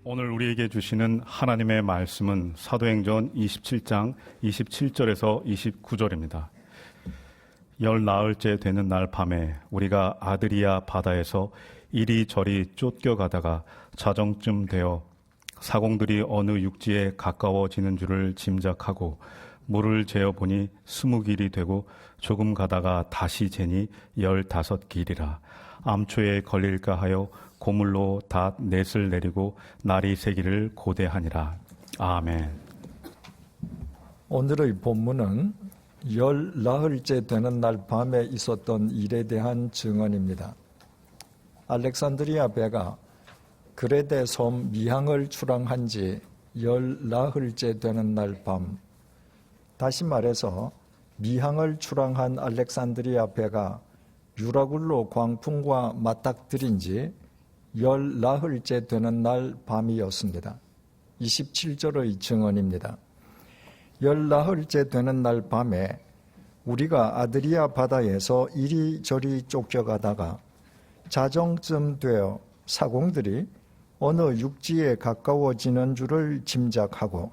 오늘 우리에게 주시는 하나님의 말씀은 사도행전 27장 27절에서 29절입니다. 열 나흘째 되는 날 밤에 우리가 아드리아 바다에서 이리저리 쫓겨가다가 자정쯤 되어 사공들이 어느 육지에 가까워지는 줄을 짐작하고 물을 재어보니 20길이 되고 조금 가다가 다시 재니 15길이라. 암초에 걸릴까 하여 고물로 닷 넷을 내리고 날이 새기를 고대하니라. 아멘. 오늘의 본문은 열 나흘째 되는 날 밤에 있었던 일에 대한 증언입니다. 알렉산드리아 배가 그레데 섬 미항을 출항한 지 열 나흘째 되는 날 밤, 다시 말해서 미항을 출항한 알렉산드리아 배가 유라굴로 광풍과 맞닥뜨린 지 열 나흘째 되는 날 밤이었습니다. 27절의 증언입니다. 열 나흘째 되는 날 밤에 우리가 아드리아 바다에서 이리저리 쫓겨가다가 자정쯤 되어 사공들이 어느 육지에 가까워지는 줄을 짐작하고,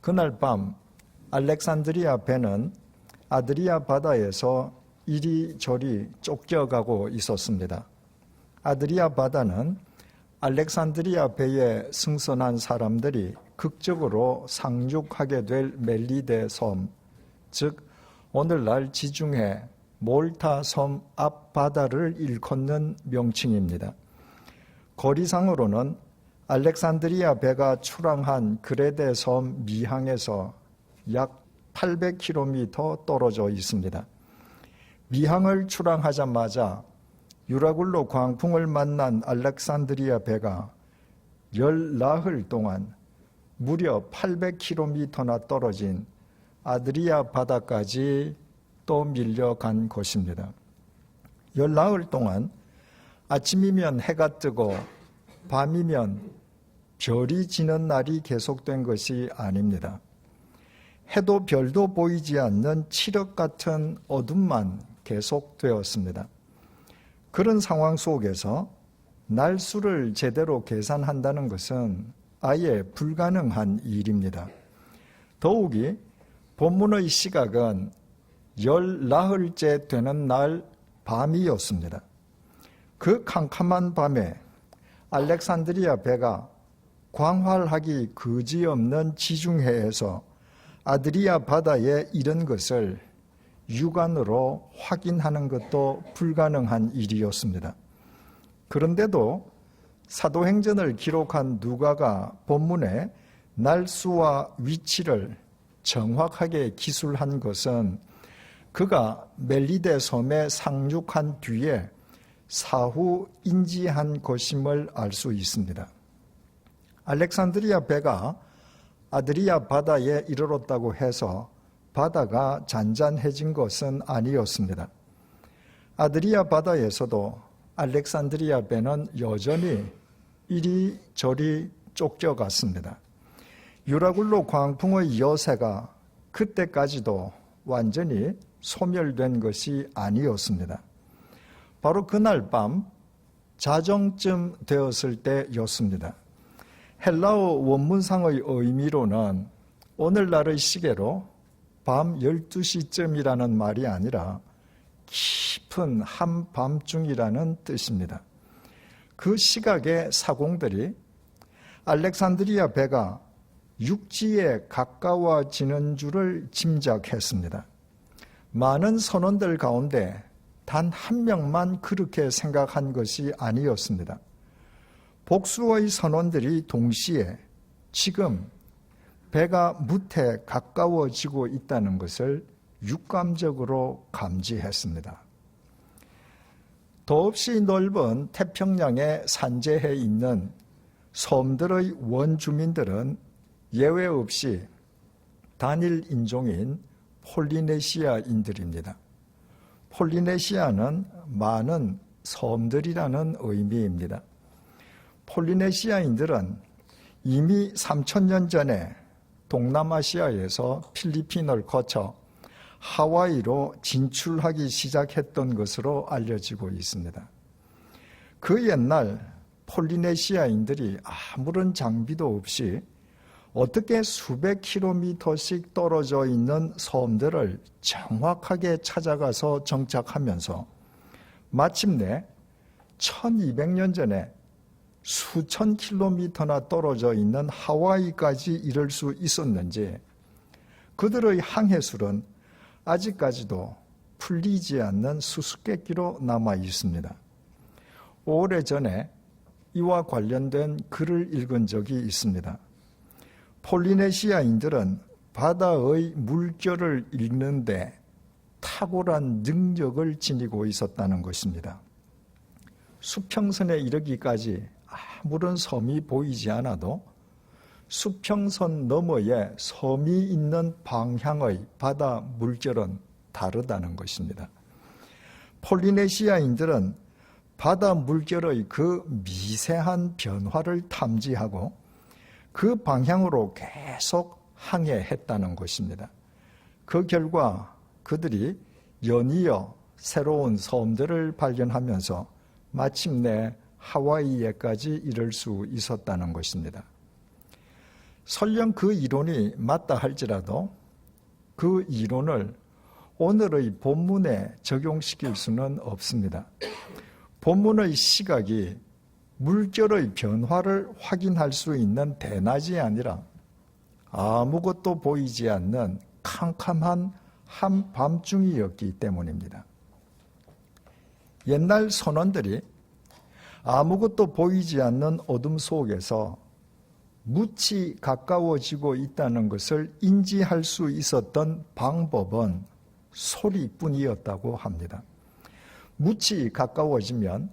그날 밤 알렉산드리아 배는 아드리아 바다에서 이리저리 쫓겨가고 있었습니다. 아드리아 바다는 알렉산드리아 배에 승선한 사람들이 극적으로 상륙하게 될 멜리데 섬, 즉 오늘날 지중해 몰타 섬 앞바다를 일컫는 명칭입니다. 거리상으로는 알렉산드리아 배가 출항한 그레데 섬 미항에서 약 800km 떨어져 있습니다. 미항을 출항하자마자 유라굴로 광풍을 만난 알렉산드리아 배가 열 나흘 동안 무려 800km나 떨어진 아드리아 바다까지 또 밀려간 것입니다. 열 나흘 동안 아침이면 해가 뜨고 밤이면 별이 지는 날이 계속된 것이 아닙니다. 해도 별도 보이지 않는 칠흑 같은 어둠만 계속되었습니다. 그런 상황 속에서 날수를 제대로 계산한다는 것은 아예 불가능한 일입니다. 더욱이 본문의 시각은 열 나흘째 되는 날 밤이었습니다. 그 캄캄한 밤에 알렉산드리아 배가 광활하기 그지없는 지중해에서 아드리아 바다에 이른 것을 육안으로 확인하는 것도 불가능한 일이었습니다. 그런데도 사도행전을 기록한 누가가 본문에 날수와 위치를 정확하게 기술한 것은 그가 멜리데 섬에 상륙한 뒤에 사후 인지한 것임을 알 수 있습니다. 알렉산드리아 배가 아드리아 바다에 이르렀다고 해서 바다가 잔잔해진 것은 아니었습니다. 아드리아 바다에서도 알렉산드리아 배는 여전히 이리저리 쫓겨갔습니다. 유라굴로 광풍의 여세가 그때까지도 완전히 소멸된 것이 아니었습니다. 바로 그날 밤 자정쯤 되었을 때였습니다. 헬라어 원문상의 의미로는 오늘날의 시계로 밤 12시쯤이라는 말이 아니라 깊은 한밤중이라는 뜻입니다. 그 시각의 사공들이 알렉산드리아 배가 육지에 가까워지는 줄을 짐작했습니다. 많은 선원들 가운데 단 한 명만 그렇게 생각한 것이 아니었습니다. 복수의 선원들이 동시에 지금 배가 무태 가까워지고 있다는 것을 육감적으로 감지했습니다. 더없이 넓은 태평양의 산재해 있는 섬들의 원주민들은 예외 없이 단일 인종인 폴리네시아인들입니다. 폴리네시아는 많은 섬들이라는 의미입니다. 폴리네시아인들은 이미 3,000년 전에 동남아시아에서 필리핀을 거쳐 하와이로 진출하기 시작했던 것으로 알려지고 있습니다. 그 옛날 폴리네시아인들이 아무런 장비도 없이 어떻게 수백 킬로미터씩 떨어져 있는 섬들을 정확하게 찾아가서 정착하면서 마침내 1200년 전에 수천 킬로미터나 떨어져 있는 하와이까지 이를 수 있었는지 그들의 항해술은 아직까지도 풀리지 않는 수수께끼로 남아 있습니다. 오래전에 이와 관련된 글을 읽은 적이 있습니다. 폴리네시아인들은 바다의 물결을 읽는데 탁월한 능력을 지니고 있었다는 것입니다. 수평선에 이르기까지 아무런 섬이 보이지 않아도 수평선 너머에 섬이 있는 방향의 바다 물결은 다르다는 것입니다. 폴리네시아인들은 바다 물결의 그 미세한 변화를 탐지하고 그 방향으로 계속 항해했다는 것입니다. 그 결과 그들이 연이어 새로운 섬들을 발견하면서 마침내 하와이에까지 이를 수 있었다는 것입니다. 설령 그 이론이 맞다 할지라도 그 이론을 오늘의 본문에 적용시킬 수는 없습니다. 본문의 시각이 물결의 변화를 확인할 수 있는 대낮이 아니라 아무것도 보이지 않는 캄캄한 한밤중이었기 때문입니다. 옛날 선원들이 아무것도 보이지 않는 어둠 속에서 묻이 가까워지고 있다는 것을 인지할 수 있었던 방법은 소리뿐이었다고 합니다. 묻이 가까워지면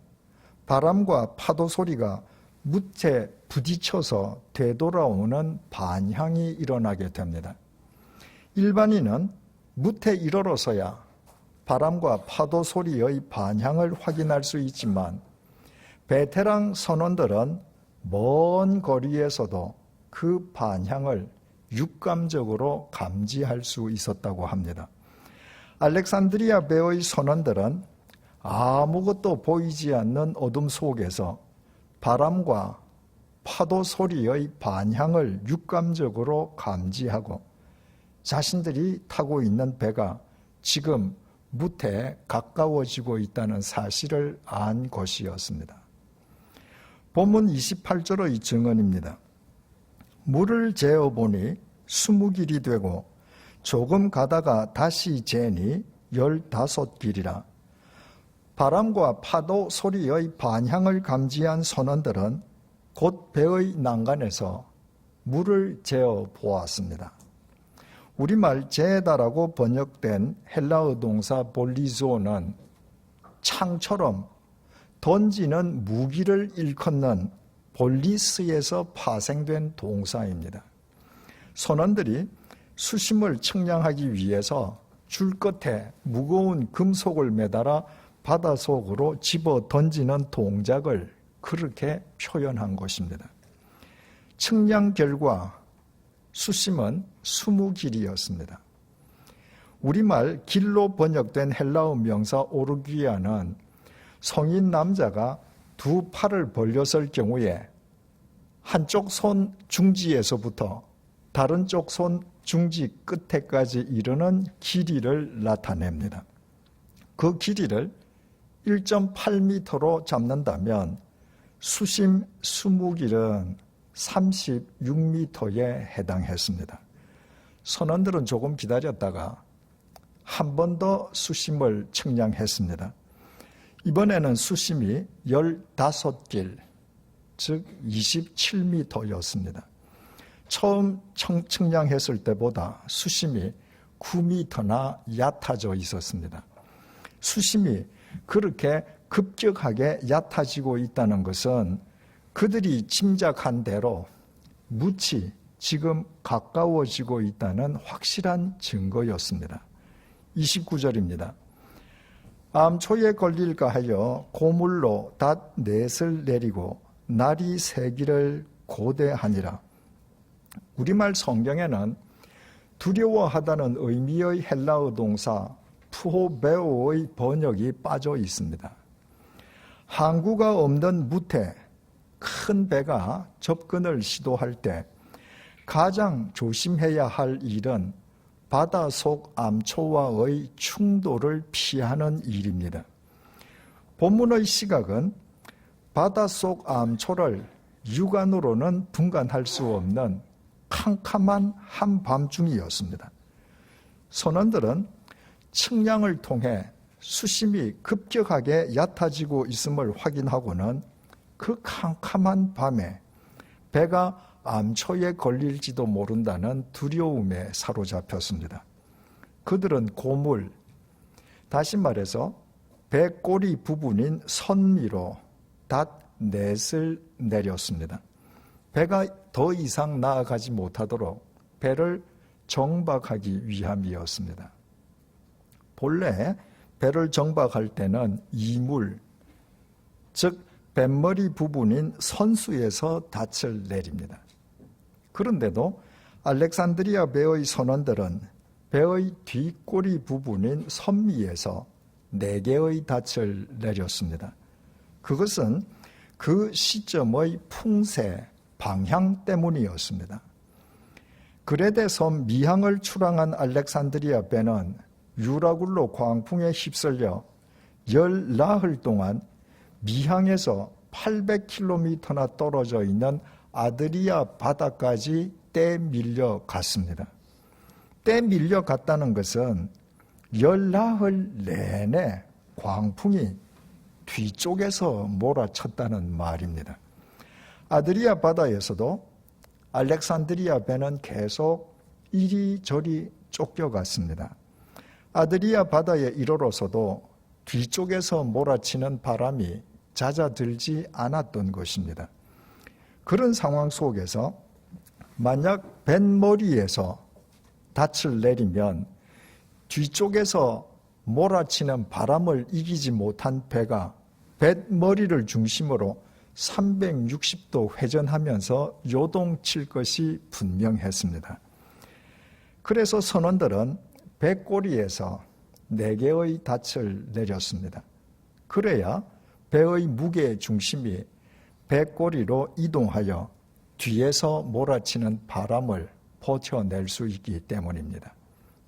바람과 파도 소리가 묻에 부딪혀서 되돌아오는 반향이 일어나게 됩니다. 일반인은 묻에 이르러서야 바람과 파도 소리의 반향을 확인할 수 있지만 베테랑 선원들은 먼 거리에서도 그 반향을 육감적으로 감지할 수 있었다고 합니다. 알렉산드리아 배의 선원들은 아무것도 보이지 않는 어둠 속에서 바람과 파도 소리의 반향을 육감적으로 감지하고 자신들이 타고 있는 배가 지금 묻에 가까워지고 있다는 사실을 안 것이었습니다. 본문 28절의 증언입니다. 물을 재어보니 20길이 되고 조금 가다가 다시 재니 15길이라. 바람과 파도 소리의 반향을 감지한 선원들은 곧 배의 난간에서 물을 재어 보았습니다. 우리말 재다라고 번역된 헬라어 동사 볼리조는 창처럼 던지는 무기를 일컫는 볼리스에서 파생된 동사입니다. 선원들이 수심을 측량하기 위해서 줄 끝에 무거운 금속을 매달아 바닷속으로 집어 던지는 동작을 그렇게 표현한 것입니다. 측량 결과 수심은 20길이었습니다. 우리말 길로 번역된 헬라어 명사 오르기아는 성인 남자가 두 팔을 벌렸을 경우에 한쪽 손 중지에서부터 다른 쪽 손 중지 끝에까지 이르는 길이를 나타냅니다. 그 길이를 1.8m로 잡는다면 수심 20길은 36m에 해당했습니다. 선원들은 조금 기다렸다가 한 번 더 수심을 측량했습니다. 이번에는 수심이 15길, 즉 27m였습니다. 처음 측량했을 때보다 수심이 9m나 얕아져 있었습니다. 수심이 그렇게 급격하게 얕아지고 있다는 것은 그들이 짐작한 대로 묻이 지금 가까워지고 있다는 확실한 증거였습니다. 29절입니다. 암초에 걸릴까 하여 고물로 닷 넷을 내리고 날이 새기를 고대하니라. 우리말 성경에는 두려워하다는 의미의 헬라어 동사 푸호베오의 번역이 빠져 있습니다. 항구가 없는 묻에 큰 배가 접근을 시도할 때 가장 조심해야 할 일은 바닷속 암초와의 충돌을 피하는 일입니다. 본문의 시각은 바닷속 암초를 육안으로는 분간할 수 없는 캄캄한 한밤중이었습니다. 선원들은 측량을 통해 수심이 급격하게 얕아지고 있음을 확인하고는 그 캄캄한 밤에 배가 암초에 걸릴지도 모른다는 두려움에 사로잡혔습니다. 그들은 고물, 다시 말해서 배 꼬리 부분인 선미로 닷넷을 내렸습니다. 배가 더 이상 나아가지 못하도록 배를 정박하기 위함이었습니다. 본래 배를 정박할 때는 이물, 즉 뱃머리 부분인 선수에서 닻을 내립니다. 그런데도 알렉산드리아 배의 선원들은 배의 뒷꼬리 부분인 선미에서 4개의 닻을 내렸습니다. 그것은 그 시점의 풍세, 방향 때문이었습니다. 그레데 섬 미항을 출항한 알렉산드리아 배는 유라굴로 광풍에 휩쓸려 열 나흘 동안 미항에서 800km나 떨어져 있는 아드리아 바다까지 떼밀려 갔습니다. 떼밀려 갔다는 것은 열 나흘 내내 광풍이 뒤쪽에서 몰아쳤다는 말입니다. 아드리아 바다에서도 알렉산드리아 배는 계속 이리저리 쫓겨갔습니다. 아드리아 바다에 이르러서도 뒤쪽에서 몰아치는 바람이 잦아들지 않았던 것입니다. 그런 상황 속에서 만약 뱃머리에서 닻을 내리면 뒤쪽에서 몰아치는 바람을 이기지 못한 배가 뱃머리를 중심으로 360도 회전하면서 요동칠 것이 분명했습니다. 그래서 선원들은 배꼬리에서 4개의 닻을 내렸습니다. 그래야 배의 무게 중심이 배꼬리로 이동하여 뒤에서 몰아치는 바람을 버텨낼 수 있기 때문입니다.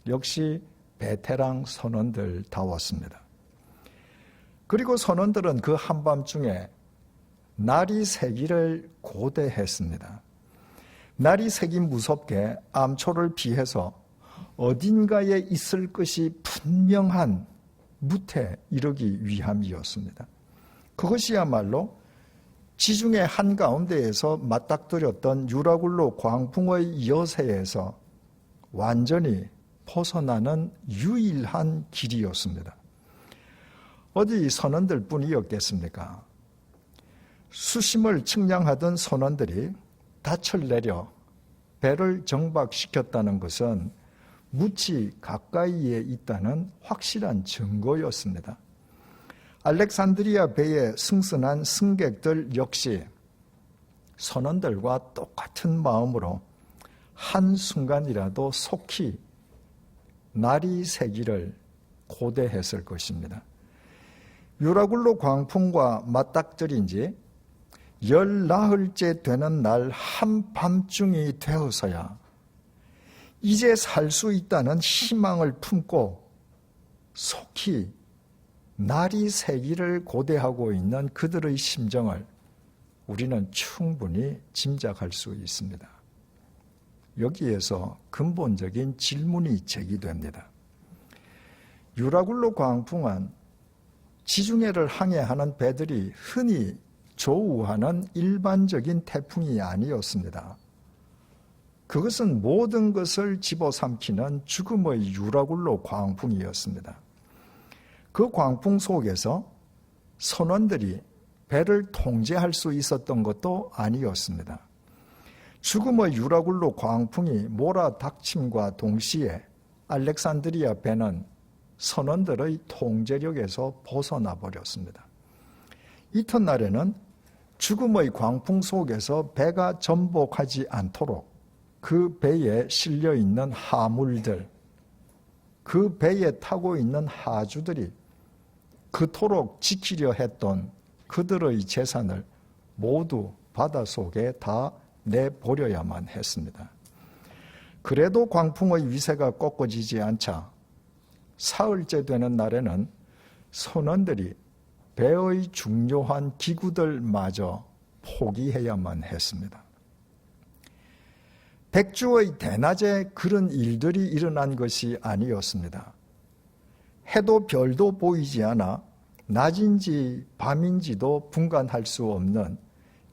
역시 베테랑 선원들다웠습니다. 그리고 선원들은 그 한밤중에 날이 새기를 고대했습니다. 날이 새기 무섭게 암초를 피해서 어딘가에 있을 것이 분명한 무태 이르기 위함이었습니다. 그것이야말로 지중해 한가운데에서 맞닥뜨렸던 유라굴로 광풍의 여세에서 완전히 벗어나는 유일한 길이었습니다. 어디 선원들 뿐이었겠습니까? 수심을 측량하던 선원들이 닻을 내려 배를 정박시켰다는 것은 무지 가까이에 있다는 확실한 증거였습니다. 알렉산드리아 배에 승선한 승객들 역시 선원들과 똑같은 마음으로 한순간이라도 속히 날이 새기를 고대했을 것입니다. 유라굴로 광풍과 맞닥뜨린 지 열 나흘째 되는 날 한밤중이 되어서야 이제 살 수 있다는 희망을 품고 속히 날이 새기를 고대하고 있는 그들의 심정을 우리는 충분히 짐작할 수 있습니다. 여기에서 근본적인 질문이 제기됩니다. 유라굴로 광풍은 지중해를 항해하는 배들이 흔히 조우하는 일반적인 태풍이 아니었습니다. 그것은 모든 것을 집어삼키는 죽음의 유라굴로 광풍이었습니다. 그 광풍 속에서 선원들이 배를 통제할 수 있었던 것도 아니었습니다. 죽음의 유라굴로 광풍이 몰아닥침과 동시에 알렉산드리아 배는 선원들의 통제력에서 벗어나 버렸습니다. 이튿날에는 죽음의 광풍 속에서 배가 전복하지 않도록 그 배에 실려 있는 하물들, 그 배에 타고 있는 하주들이 그토록 지키려 했던 그들의 재산을 모두 바닷속에 다 내버려야만 했습니다. 그래도 광풍의 위세가 꺾어지지 않자 사흘째 되는 날에는 선원들이 배의 중요한 기구들마저 포기해야만 했습니다. 백주의 대낮에 그런 일들이 일어난 것이 아니었습니다. 해도 별도 보이지 않아 낮인지 밤인지도 분간할 수 없는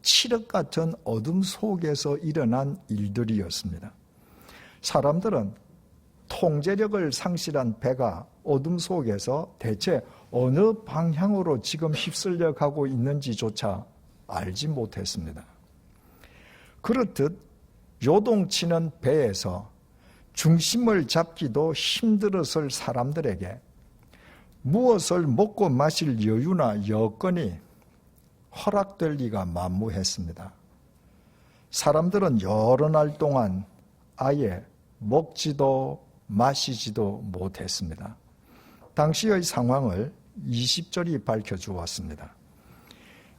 칠흑 같은 어둠 속에서 일어난 일들이었습니다. 사람들은 통제력을 상실한 배가 어둠 속에서 대체 어느 방향으로 지금 휩쓸려 가고 있는지조차 알지 못했습니다. 그렇듯 요동치는 배에서 중심을 잡기도 힘들었을 사람들에게 무엇을 먹고 마실 여유나 여건이 허락될 리가 만무했습니다. 사람들은 여러 날 동안 아예 먹지도 마시지도 못했습니다. 당시의 상황을 20절이 밝혀주었습니다.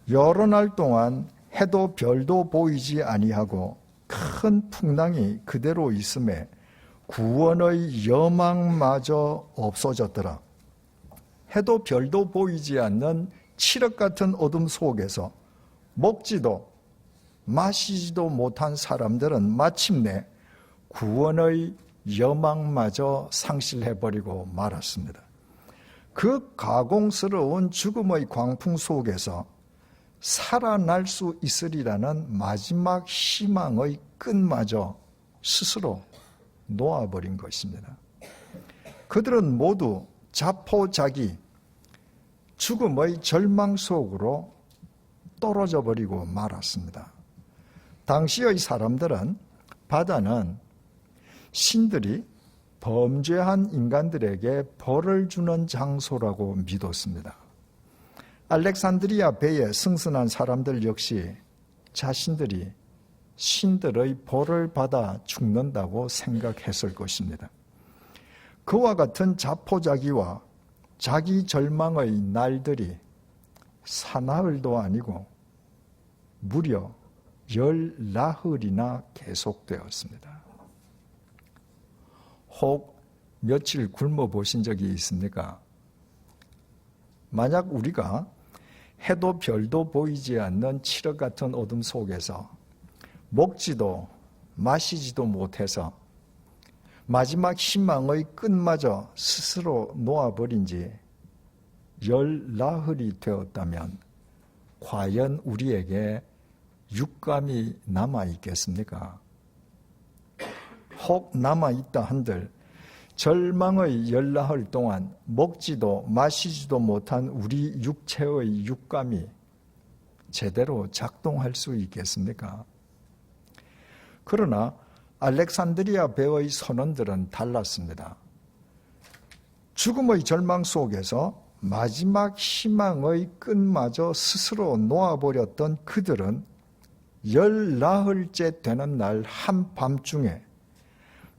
여러 날 동안 해도 별도 보이지 아니하고 큰 풍랑이 그대로 있음에 구원의 여망마저 없어졌더라. 해도 별도 보이지 않는 칠흑 같은 어둠 속에서 먹지도 마시지도 못한 사람들은 마침내 구원의 여망마저 상실해버리고 말았습니다. 그 가공스러운 죽음의 광풍 속에서 살아날 수 있으리라는 마지막 희망의 끈마저 스스로 놓아버린 것입니다. 그들은 모두 자포자기 죽음의 절망 속으로 떨어져 버리고 말았습니다. 당시의 사람들은 바다는 신들이 범죄한 인간들에게 벌을 주는 장소라고 믿었습니다. 알렉산드리아 배에 승선한 사람들 역시 자신들이 신들의 벌을 받아 죽는다고 생각했을 것입니다. 그와 같은 자포자기와 자기 절망의 날들이 사나흘도 아니고 무려 10나흘이나 계속되었습니다. 혹 며칠 굶어 보신 적이 있습니까? 만약 우리가 해도 별도 보이지 않는 칠흑 같은 어둠 속에서 먹지도 마시지도 못해서 마지막 희망의 끈마저 스스로 놓아버린 지 10나흘이 되었다면 과연 우리에게 육감이 남아있겠습니까? 혹 남아있다 한들 절망의 10나흘 동안 먹지도 마시지도 못한 우리 육체의 육감이 제대로 작동할 수 있겠습니까? 그러나 알렉산드리아 배의 선원들은 달랐습니다. 죽음의 절망 속에서 마지막 희망의 끈마저 스스로 놓아버렸던 그들은 10나흘째 되는 날 한밤중에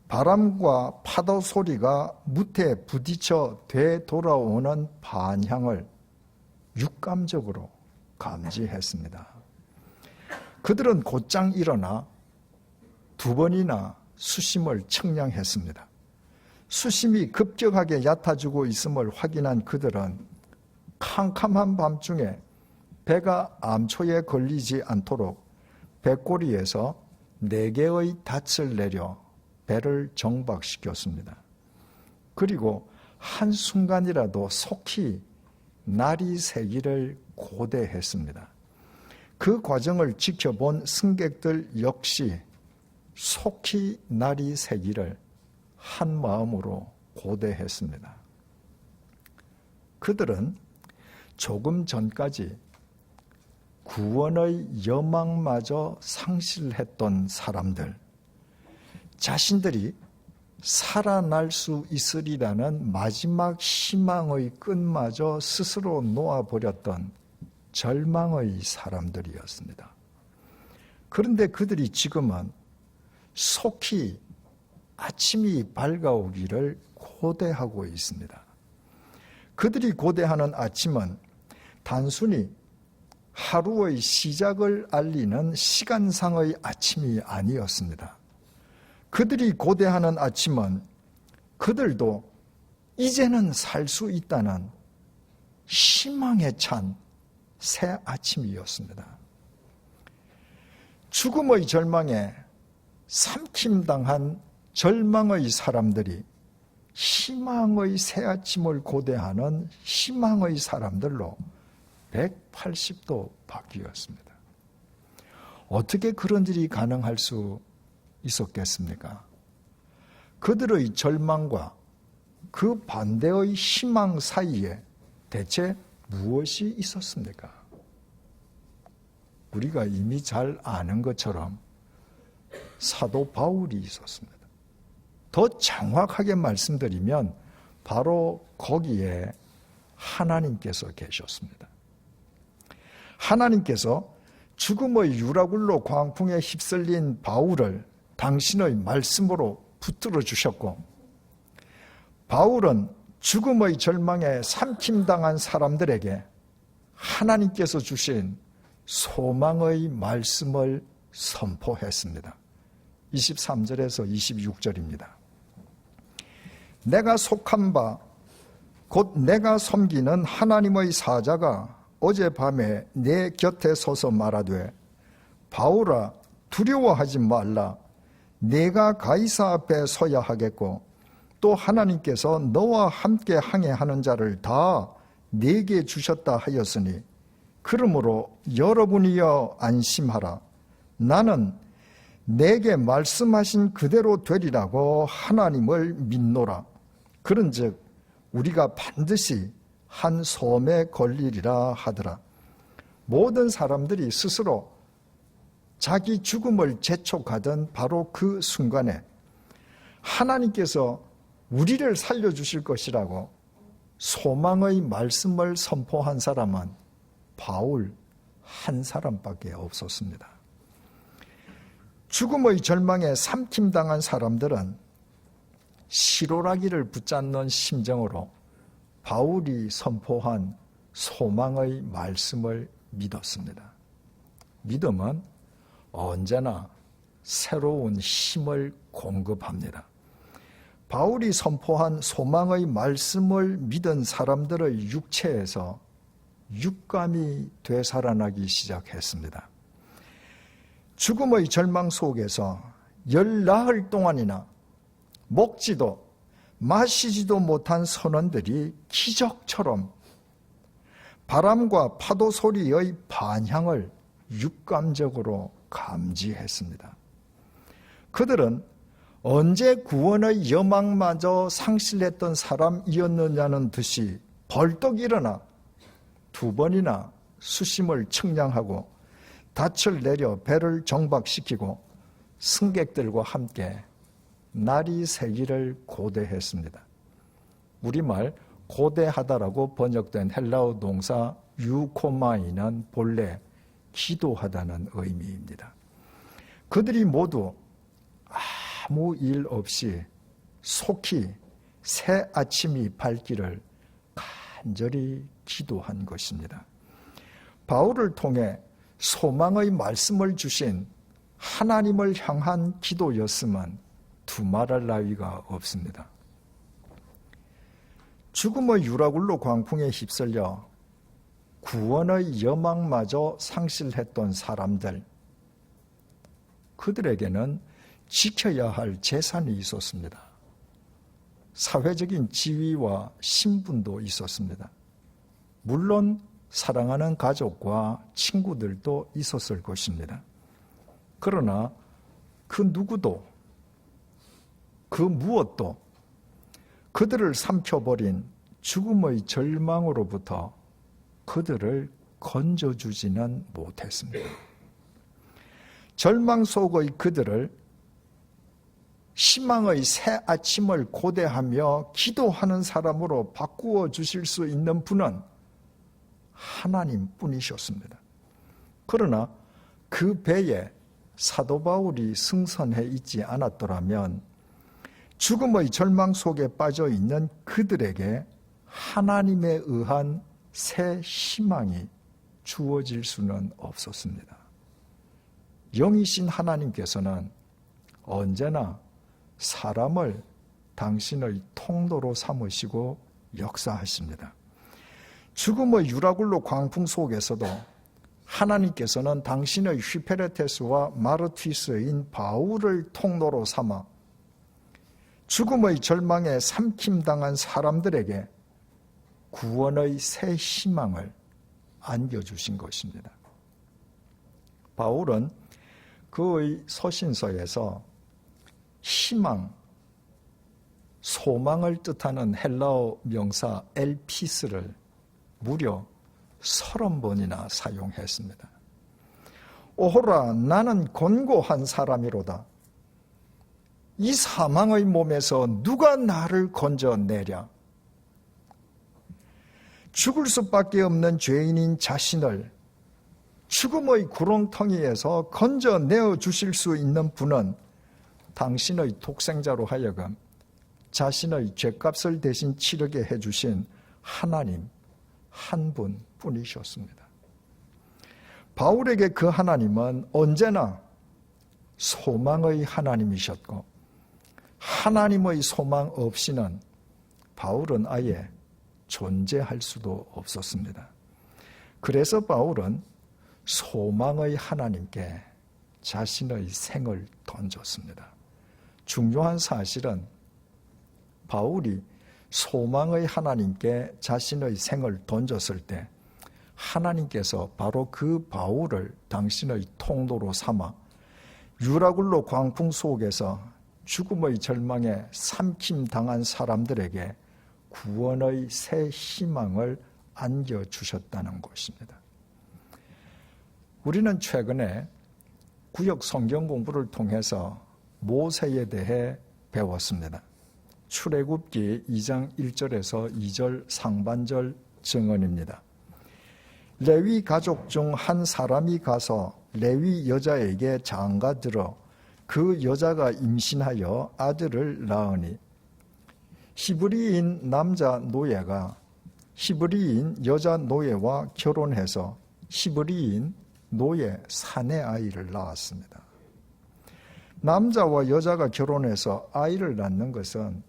바람과 파도 소리가 무태 부딪혀 되돌아오는 반향을 육감적으로 감지했습니다. 그들은 곧장 일어나 2번이나 수심을 측량했습니다. 수심이 급격하게 얕아지고 있음을 확인한 그들은 캄캄한 밤중에 배가 암초에 걸리지 않도록 배꼬리에서 4개의 닻을 내려 배를 정박시켰습니다. 그리고 한순간이라도 속히 날이 새기를 고대했습니다. 그 과정을 지켜본 승객들 역시 속히 날이 새기를 한 마음으로 고대했습니다. 그들은 조금 전까지 구원의 여망마저 상실했던 사람들, 자신들이 살아날 수 있으리라는 마지막 희망의 끈마저 스스로 놓아버렸던 절망의 사람들이었습니다. 그런데 그들이 지금은 속히 아침이 밝아오기를 고대하고 있습니다. 그들이 고대하는 아침은 단순히 하루의 시작을 알리는 시간상의 아침이 아니었습니다. 그들이 고대하는 아침은 그들도 이제는 살 수 있다는 희망에 찬 새 아침이었습니다. 죽음의 절망에 삼킴당한 절망의 사람들이 희망의 새 아침을 고대하는 희망의 사람들로 180도 바뀌었습니다. 어떻게 그런 일이 가능할 수 있었겠습니까? 그들의 절망과 그 반대의 희망 사이에 대체 무엇이 있었습니까? 우리가 이미 잘 아는 것처럼 사도 바울이 있었습니다. 더 정확하게 말씀드리면 바로 거기에 하나님께서 계셨습니다. 하나님께서 죽음의 유라굴로 광풍에 휩쓸린 바울을 당신의 말씀으로 붙들어 주셨고, 바울은 죽음의 절망에 삼킴당한 사람들에게 하나님께서 주신 소망의 말씀을 선포했습니다. 23절에서 26절입니다. 내가 속한 바 곧 내가 섬기는 하나님의 사자가 어젯밤에 내 곁에 서서 말하되, 바울아 두려워하지 말라. 내가 가이사 앞에 서야 하겠고 또 하나님께서 너와 함께 항해하는 자를 다 내게 주셨다 하였으니, 그러므로 여러분이여 안심하라. 나는 내게 말씀하신 그대로 되리라고 하나님을 믿노라. 그런즉 우리가 반드시 한 섬에 걸리리라 하더라. 모든 사람들이 스스로 자기 죽음을 재촉하던 바로 그 순간에 하나님께서 우리를 살려주실 것이라고 소망의 말씀을 선포한 사람은 바울 한 사람밖에 없었습니다. 죽음의 절망에 삼킴당한 사람들은 시로라기를 붙잡는 심정으로 바울이 선포한 소망의 말씀을 믿었습니다. 믿음은 언제나 새로운 힘을 공급합니다. 바울이 선포한 소망의 말씀을 믿은 사람들의 육체에서 육감이 되살아나기 시작했습니다. 죽음의 절망 속에서 열나흘 동안이나 먹지도 마시지도 못한 선원들이 기적처럼 바람과 파도 소리의 반향을 육감적으로 감지했습니다. 그들은 언제 구원의 여망마저 상실했던 사람이었느냐는 듯이 벌떡 일어나 2번이나 수심을 측량하고 닻을 내려 배를 정박시키고 승객들과 함께 날이 새기를 고대했습니다. 우리말 고대하다라고 번역된 헬라어 동사 유코마이는 본래 기도하다는 의미입니다. 그들이 모두 아무 일 없이 속히 새 아침이 밝기를 간절히 기도한 것입니다. 바울을 통해 소망의 말씀을 주신 하나님을 향한 기도였으면 두말할 나위가 없습니다. 죽음의 유라굴로 광풍에 휩쓸려 구원의 여망마저 상실했던 사람들, 그들에게는 지켜야 할 재산이 있었습니다. 사회적인 지위와 신분도 있었습니다. 물론 사랑하는 가족과 친구들도 있었을 것입니다. 그러나 그 누구도, 그 무엇도 그들을 삼켜버린 죽음의 절망으로부터 그들을 건져주지는 못했습니다. 절망 속의 그들을 희망의 새 아침을 고대하며 기도하는 사람으로 바꾸어 주실 수 있는 분은 하나님뿐이셨습니다. 그러나 그 배에 사도 바울이 승선해 있지 않았더라면 죽음의 절망 속에 빠져 있는 그들에게 하나님에 의한 새 희망이 주어질 수는 없었습니다. 영이신 하나님께서는 언제나 사람을 당신의 통로로 삼으시고 역사하십니다. 죽음의 유라굴로 광풍 속에서도 하나님께서는 당신의 휘페레테스와 마르튀스인 바울을 통로로 삼아 죽음의 절망에 삼킴당한 사람들에게 구원의 새 희망을 안겨주신 것입니다. 바울은 그의 서신서에서 희망, 소망을 뜻하는 헬라어 명사 엘피스를 무려 30번이나 사용했습니다. 오호라, 나는 곤고한 사람이로다. 이 사망의 몸에서 누가 나를 건져내랴? 죽을 수밖에 없는 죄인인 자신을 죽음의 구렁텅이에서 건져내어 주실 수 있는 분은 당신의 독생자로 하여금 자신의 죄값을 대신 치르게 해주신 하나님 한 분뿐이셨습니다. 바울에게 그 하나님은 언제나 소망의 하나님이셨고, 하나님의 소망 없이는 바울은 아예 존재할 수도 없었습니다. 그래서 바울은 소망의 하나님께 자신의 생을 던졌습니다. 중요한 사실은 바울이 소망의 하나님께 자신의 생을 던졌을 때 하나님께서 바로 그 바울을 당신의 통로로 삼아 유라굴로 광풍 속에서 죽음의 절망에 삼킴당한 사람들에게 구원의 새 희망을 안겨주셨다는 것입니다. 우리는 최근에 구역 성경 공부를 통해서 모세에 대해 배웠습니다. 출애굽기 2장 1절에서 2절 상반절 증언입니다. 레위 가족 중 한 사람이 가서 레위 여자에게 장가들어 그 여자가 임신하여 아들을 낳으니 히브리인 남자 노예가 히브리인 여자 노예와 결혼해서 히브리인 노예 사내 아이를 낳았습니다. 남자와 여자가 결혼해서 아이를 낳는 것은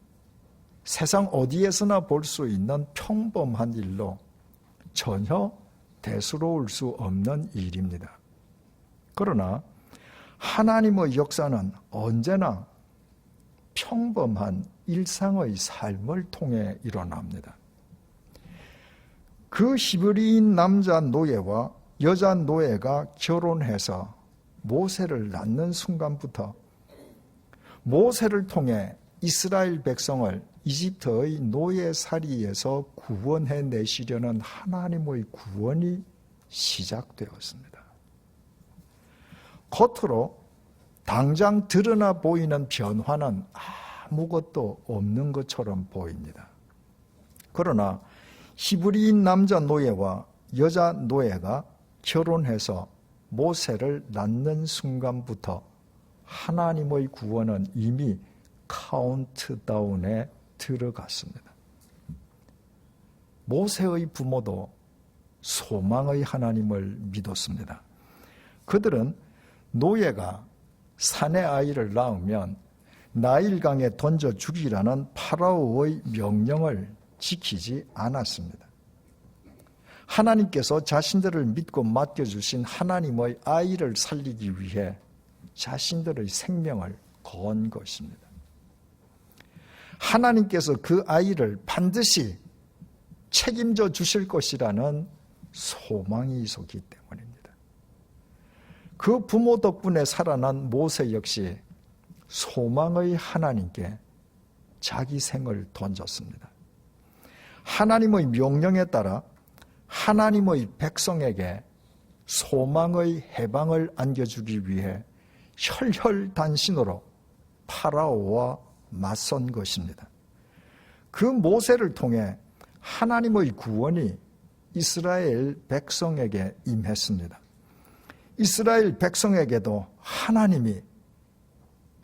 세상 어디에서나 볼 수 있는 평범한 일로 전혀 대수로울 수 없는 일입니다. 그러나 하나님의 역사는 언제나 평범한 일상의 삶을 통해 일어납니다. 그 히브리인 남자 노예와 여자 노예가 결혼해서 모세를 낳는 순간부터 모세를 통해 이스라엘 백성을 이집트의 노예살이에서 구원해 내시려는 하나님의 구원이 시작되었습니다. 겉으로 당장 드러나 보이는 변화는 아무것도 없는 것처럼 보입니다. 그러나 히브리인 남자 노예와 여자 노예가 결혼해서 모세를 낳는 순간부터 하나님의 구원은 이미 카운트다운에 들어갔습니다. 모세의 부모도 소망의 하나님을 믿었습니다. 그들은 노예가 사내 아이를 낳으면 나일강에 던져 죽이라는 파라오의 명령을 지키지 않았습니다. 하나님께서 자신들을 믿고 맡겨주신 하나님의 아이를 살리기 위해 자신들의 생명을 건 것입니다. 하나님께서 그 아이를 반드시 책임져 주실 것이라는 소망이 있었기 때문입니다. 그 부모 덕분에 살아난 모세 역시 소망의 하나님께 자기 생을 던졌습니다. 하나님의 명령에 따라 하나님의 백성에게 소망의 해방을 안겨주기 위해 혈혈단신으로 파라오와 맞선 것입니다. 그 모세를 통해 하나님의 구원이 이스라엘 백성에게 임했습니다. 이스라엘 백성에게도 하나님이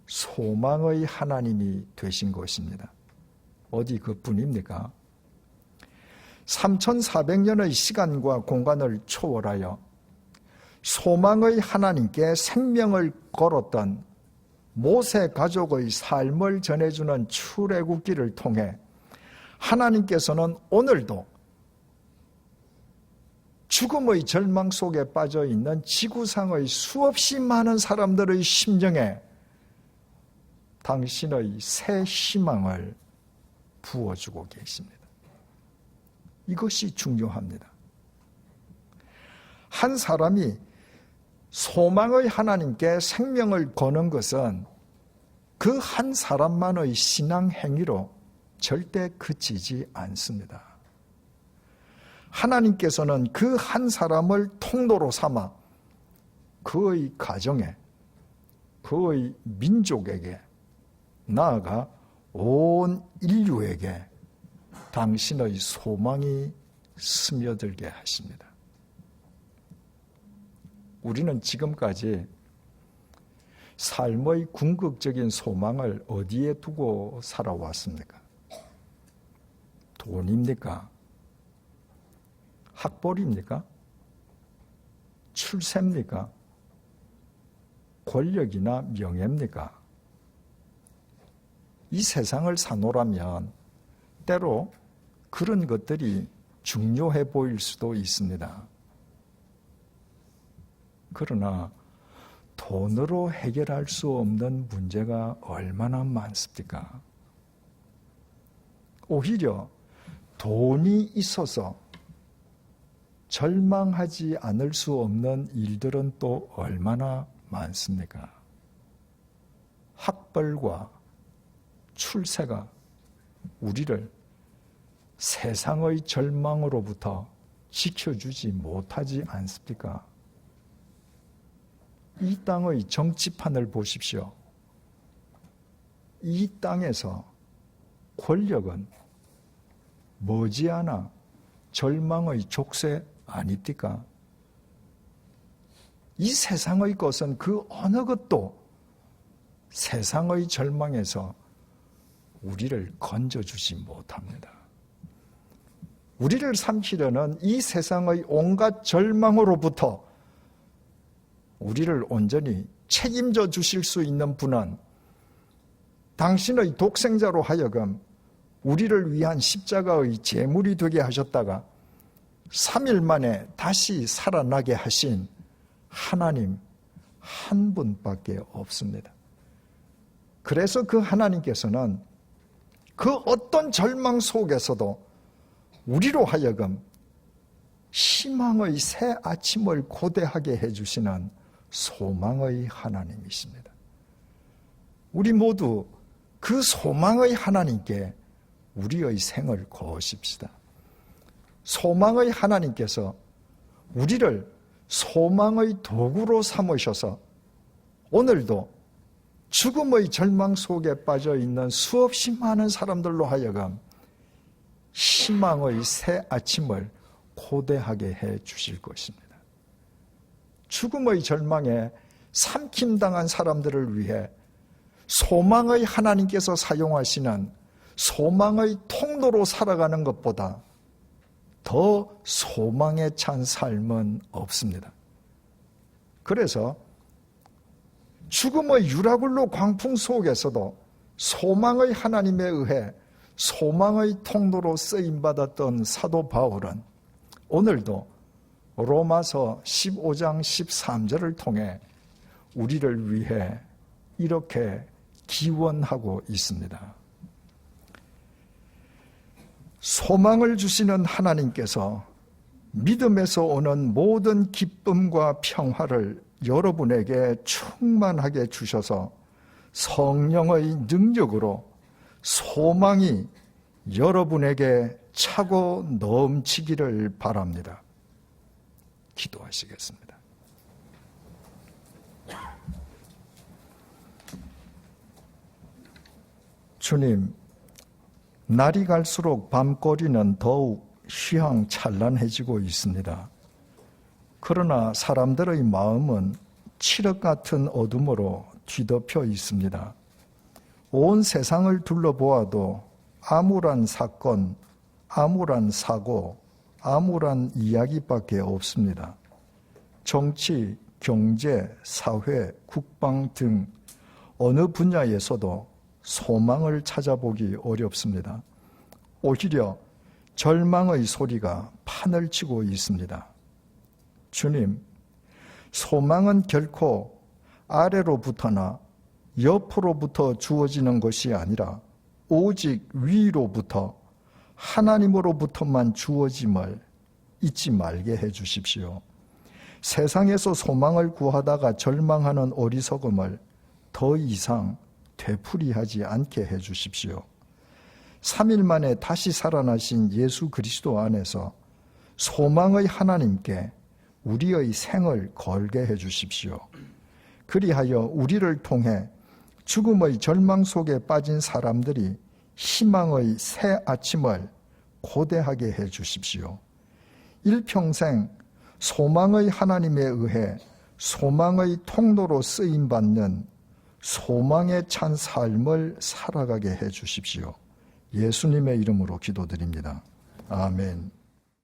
소망의 하나님이 되신 것입니다. 어디 그뿐입니까? 3400년의 시간과 공간을 초월하여 소망의 하나님께 생명을 걸었던 모세 가족의 삶을 전해주는 출애굽기를 통해 하나님께서는 오늘도 죽음의 절망 속에 빠져있는 지구상의 수없이 많은 사람들의 심령에 당신의 새 희망을 부어주고 계십니다. 이것이 중요합니다. 한 사람이 소망의 하나님께 생명을 거는 것은 그 한 사람만의 신앙 행위로 절대 그치지 않습니다. 하나님께서는 그 한 사람을 통로로 삼아 그의 가정에, 그의 민족에게, 나아가 온 인류에게 당신의 소망이 스며들게 하십니다. 우리는 지금까지 삶의 궁극적인 소망을 어디에 두고 살아왔습니까? 돈입니까? 학벌입니까? 출세입니까? 권력이나 명예입니까? 이 세상을 사노라면 때로 그런 것들이 중요해 보일 수도 있습니다. 그러나 돈으로 해결할 수 없는 문제가 얼마나 많습니까? 오히려 돈이 있어서 절망하지 않을 수 없는 일들은 또 얼마나 많습니까? 학벌과 출세가 우리를 세상의 절망으로부터 지켜주지 못하지 않습니까? 이 땅의 정치판을 보십시오. 이 땅에서 권력은 머지않아 절망의 족쇄 아닙니까? 이 세상의 것은 그 어느 것도 세상의 절망에서 우리를 건져주지 못합니다. 우리를 삼키려는 이 세상의 온갖 절망으로부터 우리를 온전히 책임져 주실 수 있는 분은 당신의 독생자로 하여금 우리를 위한 십자가의 제물이 되게 하셨다가 3일 만에 다시 살아나게 하신 하나님 한 분밖에 없습니다. 그래서 그 하나님께서는 그 어떤 절망 속에서도 우리로 하여금 희망의 새 아침을 고대하게 해주시는 소망의 하나님이십니다. 우리 모두 그 소망의 하나님께 우리의 생을 거십시다. 소망의 하나님께서 우리를 소망의 도구로 삼으셔서 오늘도 죽음의 절망 속에 빠져 있는 수없이 많은 사람들로 하여금 희망의 새 아침을 고대하게 해 주실 것입니다. 죽음의 절망에 삼킴당한 사람들을 위해 소망의 하나님께서 사용하시는 소망의 통로로 살아가는 것보다 더 소망에 찬 삶은 없습니다. 그래서 죽음의 유라굴로 광풍 속에서도 소망의 하나님에 의해 소망의 통로로 쓰임받았던 사도 바울은 오늘도 로마서 15장 13절을 통해 우리를 위해 이렇게 기원하고 있습니다. 소망을 주시는 하나님께서 믿음에서 오는 모든 기쁨과 평화를 여러분에게 충만하게 주셔서 성령의 능력으로 소망이 여러분에게 차고 넘치기를 바랍니다. 기도하시겠습니다. 주님, 날이 갈수록 밤거리는 더욱 휘황찬란해지고 있습니다. 그러나 사람들의 마음은 칠흑 같은 어둠으로 뒤덮여 있습니다. 온 세상을 둘러보아도 암울한 사건, 암울한 사고, 암울한 이야기밖에 없습니다. 정치, 경제, 사회, 국방 등 어느 분야에서도 소망을 찾아보기 어렵습니다. 오히려 절망의 소리가 판을 치고 있습니다. 주님, 소망은 결코 아래로부터나 옆으로부터 주어지는 것이 아니라 오직 위로부터 하나님으로부터만 주어짐을 잊지 말게 해 주십시오. 세상에서 소망을 구하다가 절망하는 어리석음을 더 이상 되풀이하지 않게 해 주십시오. 3일 만에 다시 살아나신 예수 그리스도 안에서 소망의 하나님께 우리의 생을 걸게 해 주십시오. 그리하여 우리를 통해 죽음의 절망 속에 빠진 사람들이 희망의 새 아침을 고대하게 해 주십시오. 일평생 소망의 하나님에 의해 소망의 통로로 쓰임받는 소망에 찬 삶을 살아가게 해 주십시오. 예수님의 이름으로 기도드립니다. 아멘.